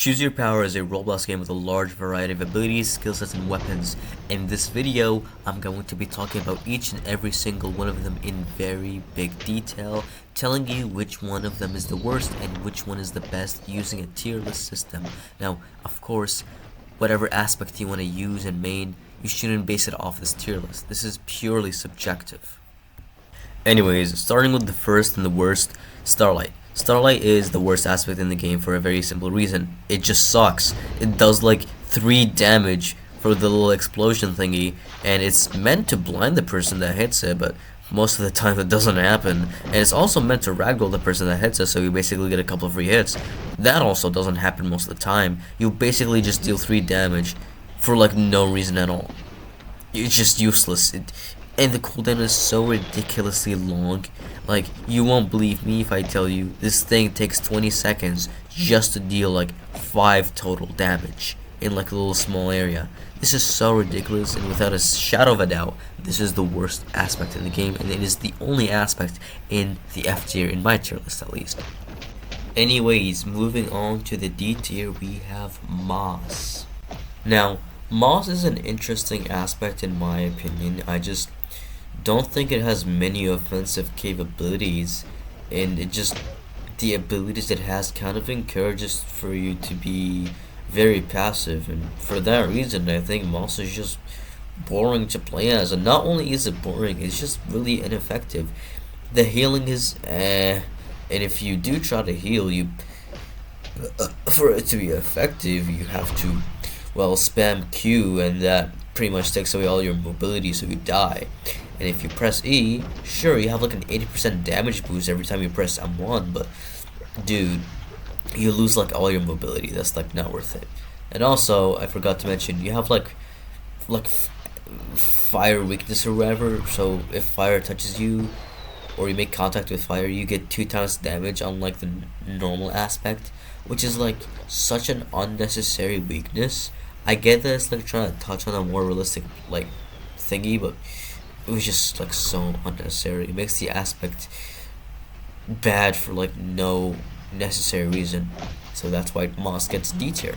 Choose Your Power is a Roblox game with a large variety of abilities, skill sets, and weapons. In this video, I'm going to be talking about each and every single one of them in very big detail, telling you which one of them is the worst and which one is the best using a tier list system. Now, of course, whatever aspect you want to use and main, you shouldn't base it off this tier list. This is purely subjective. Anyways, starting with the first and the worst, Starlight. Starlight is the worst aspect in the game for a very simple reason. It just sucks. It does like 3 damage for the little explosion thingy, and it's meant to blind the person that hits it, but most of the time it doesn't happen. And it's also meant to ragdoll the person that hits it, so you basically get a couple of free hits. That also doesn't happen most of the time. You basically just deal 3 damage for like no reason at all. It's just useless. And the cooldown is so ridiculously long. Like, you won't believe me if I tell you this thing takes 20 seconds just to deal like 5 total damage in like a little small area. This is so ridiculous, and without a shadow of a doubt, this is the worst aspect in the game, and it is the only aspect in the F tier, in my tier list at least. Anyways, moving on to the D tier, we have Moss. Now, Moss is an interesting aspect in my opinion. I just don't think it has many offensive capabilities, and the abilities it has kind of encourages for you to be very passive, and for that reason I think Moss is just boring to play as. And not only is it boring, it's just really ineffective. The healing is and if you do try to heal, you for it to be effective you have to, well, spam Q, and that pretty much takes away all your mobility, so you die. And if you press E, sure, you have like an 80% damage boost every time you press M1, but dude, you lose like all your mobility. That's like not worth it. And also, I forgot to mention, you have like fire weakness or whatever, so if fire touches you or you make contact with fire, you get 2 times damage on like the normal aspect, which is like such an unnecessary weakness. I get that it's like trying to touch on a more realistic like thingy, but it was just like so unnecessary. It makes the aspect bad for like no necessary reason. So that's why Moss gets D tier.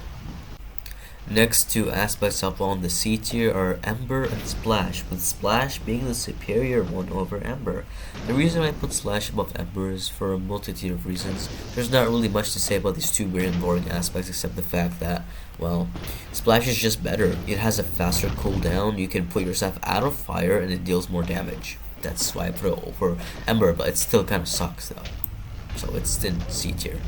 Next 2 aspects up on the C tier are Ember and Splash, with Splash being the superior one over Ember. The reason I put Splash above Ember is for a multitude of reasons. There's not really much to say about these 2 weird and boring aspects except the fact that, well, Splash is just better. It has a faster cooldown, you can put yourself out of fire, and it deals more damage. That's why I put it over Ember, but it still kind of sucks though. So it's in C tier.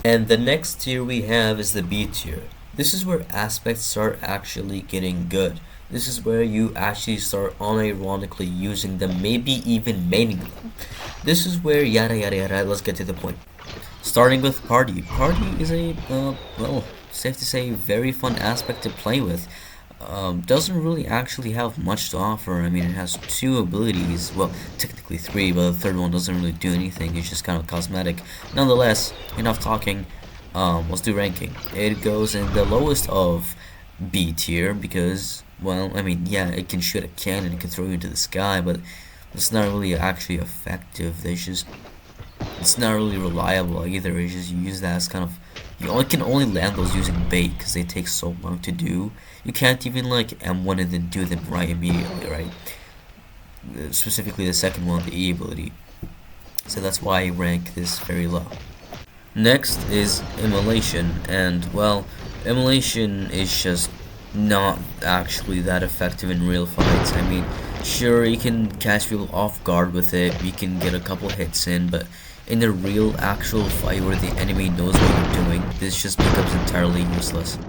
And the next tier we have is the B tier. This is where aspects start actually getting good. This is where you actually start unironically using them, maybe even maining them. This is where yada yada yada, let's get to the point. Starting with Party. Party is a, well, safe to say, very fun aspect to play with. Doesn't really actually have much to offer. I mean, it has 2 abilities, well, technically 3, but the 3rd one doesn't really do anything. It's just kind of cosmetic. Nonetheless, enough talking. Let's do ranking. It goes in the lowest of B tier because, well, I mean, yeah, it can shoot a cannon, it can throw you into the sky, but it's not really actually effective. It's not really reliable either. It's just, you use that as kind of, you can only land those using bait because they take so long to do. You can't even like M1 and then do them right immediately, right? Specifically the second one, the E ability. So that's why I rank this very low. Next is Immolation, and well, Immolation is just not actually that effective in real fights. I mean, sure, you can catch people off guard with it, you can get a couple hits in, but in a real actual fight where the enemy knows what you're doing, this just becomes entirely useless.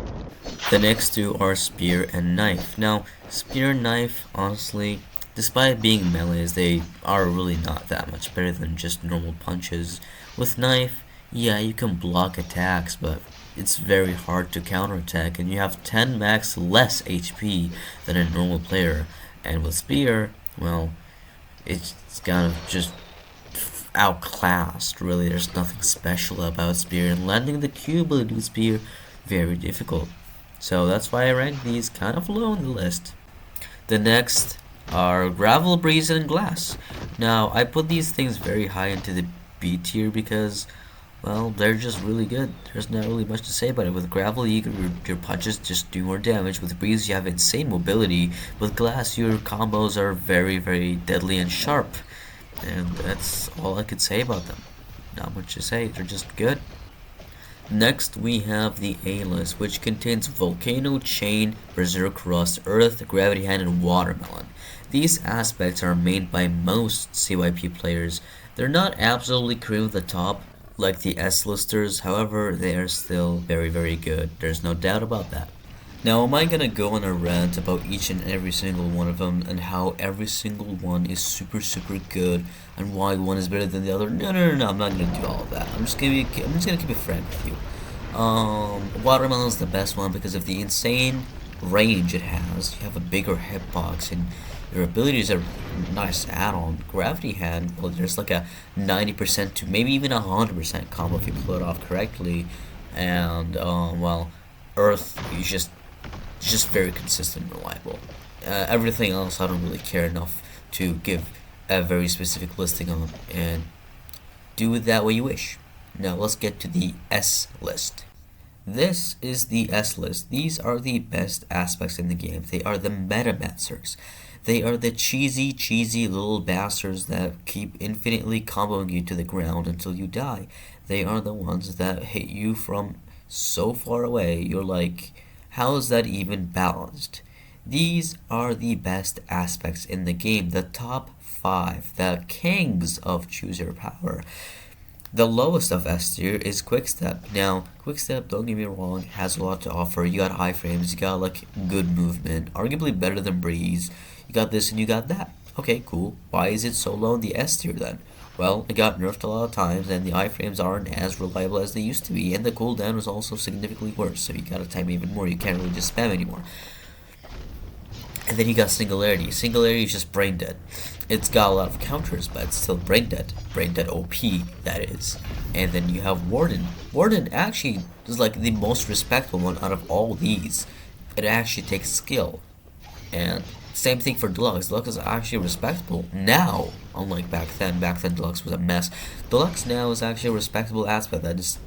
The next 2 are Spear and Knife. Now, Spear and Knife, honestly, despite being melees, they are really not that much better than just normal punches. With Knife, yeah, you can block attacks, but it's very hard to counterattack, and you have 10 max less HP than a normal player. And with Spear, well, it's kind of just outclassed, really. There's nothing special about Spear, and landing the Q ability with Spear, very difficult. So that's why I rank these kind of low on the list. The next are Gravel, Breeze, and Glass. Now, I put these things very high into the B tier because, Well, they're just really good. There's not really much to say about it. With gravel, your punches just do more damage. With breeze, you have insane mobility. With glass, your combos are very, very deadly and sharp. And that's all I could say about them. Not much to say. They're just good. Next, we have the A list, which contains Volcano, Chain, Berserk Rust, Earth, Gravity Hand, and Watermelon. These aspects are made by most CYP players. They're not absolutely cream of the top like the S-listers, however, they are still very, very good. There's no doubt about that. Now, am I gonna go on a rant about each and every single one of them and how every single one is super, super good and why one is better than the other? No, no, no, no. I'm not gonna do all of that. I'm just gonna keep it frank with you. Watermelon is the best one because of the insane range it has. You have a bigger hitbox and your abilities are nice add-on. Gravity Hand, well, there's like a 90% to maybe even 100% combo if you pull it off correctly. And well, Earth, it's just very consistent and reliable. Everything else I don't really care enough to give a very specific listing on, and do it that way you wish. Now let's get to the S list. This is the S list. These are the best aspects in the game. They are the Metamancers. They are the cheesy, cheesy little bastards that keep infinitely comboing you to the ground until you die. They are the ones that hit you from so far away, you're like, how is that even balanced? These are the best aspects in the game. The top 5, the kings of choose your power. The lowest of S tier is Quickstep. Now, Quickstep, don't get me wrong, has a lot to offer. You got iframes, you got like good movement, arguably better than Breeze. You got this and you got that. Okay, cool. Why is it so low in the S tier then? Well, it got nerfed a lot of times, and the iframes aren't as reliable as they used to be, and the cooldown is also significantly worse, so you gotta time even more. You can't really just spam anymore. And then you got Singularity. Singularity is just brain dead. It's got a lot of counters, but it's still brain dead. Brain dead OP, that is. And then you have Warden. Warden actually is like the most respectable one out of all these. It actually takes skill. And same thing for Deluxe. Deluxe is actually respectable now, unlike back then. Back then, Deluxe was a mess. Deluxe now is actually a respectable aspect that is,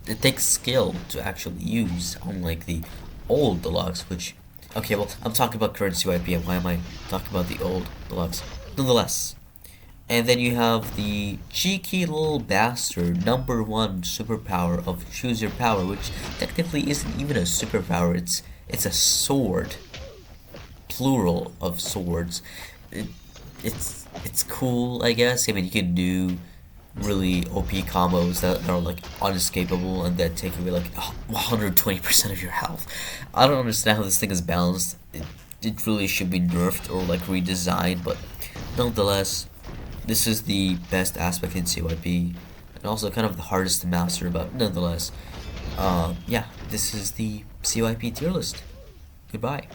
it takes skill to actually use, unlike the old Deluxe, which, okay, well, I'm talking about current CYP, and why am I talking about the old Deluxe? Nonetheless. And then you have the cheeky little bastard #1 superpower of Choose Your Power, which technically isn't even a superpower, it's a sword. Plural of swords. It's cool, I guess. I mean, you can do really OP combos that are like unescapable and that take away like 120% of your health. I don't understand how this thing is balanced. It really should be nerfed or like redesigned, but nonetheless, this is the best aspect in CYP and also kind of the hardest to master, but nonetheless, yeah, this is the CYP tier list. Goodbye.